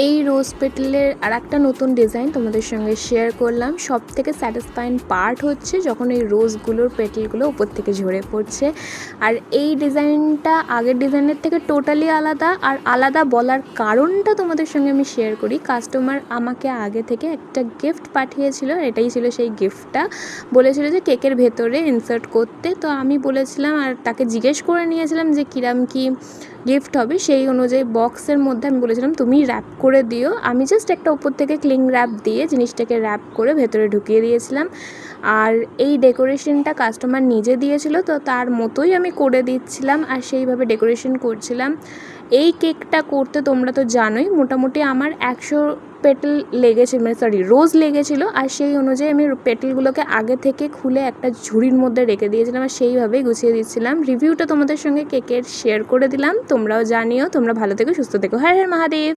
এই রোজ পেটেলের আরেকটা নতুন ডিজাইন তোমাদের সঙ্গে শেয়ার করলাম। সবথেকে স্যাটিসফাইং পার্ট হচ্ছে যখন এই রোজগুলোর পেটেলগুলো উপর থেকে ঝরে পড়ছে। আর এই ডিজাইনটা আগের ডিজাইনের থেকে টোটালি আলাদা। আর আলাদা বলার কারণটা তোমাদের সঙ্গে আমি শেয়ার করি। কাস্টমার আমাকে আগে থেকে একটা গিফট পাঠিয়েছিল, এটাই ছিল সেই গিফটটা। বলেছিল যে কেকের ভেতরে ইনসার্ট করতে, তো আমি বলেছিলাম আর তাকে জিজ্ঞেস করে নিয়েছিলাম যে কিরাম কি গিফট হবে। সেই অনুযায়ী বক্সের মধ্যে আমি বলেছিলাম তুমি র্যাপ করে দিও। আমি জাস্ট একটা উপর থেকে ক্লিং র্যাপ দিয়ে জিনিসটাকে র্যাপ করে ভেতরে ঢুকিয়ে দিয়েছিলাম। আর এই ডেকোরেশনটা কাস্টমার নিজে দিয়েছিল, তো তার মতোই আমি করে দিচ্ছিলাম আর সেইভাবে ডেকোরেশন করছিলাম। এই কেকটা করতে তোমরা তো জানোই মোটামুটি আমার 100 পেটেল লেগেছিল, রোজ লেগেছিল। আর সেই অনুযায়ী আমি পেটেলগুলোকে আগে থেকে খুলে একটা ঝুড়ির মধ্যে রেখে দিয়েছিলাম আর সেইভাবেই গুছিয়ে দিচ্ছিলাম। রিভিউটা তোমাদের সঙ্গে কেকের শেয়ার করে দিলাম, তোমরাও জানিও। তোমরা ভালো থেকো, সুস্থ থেকো। হর হর মহাদেব।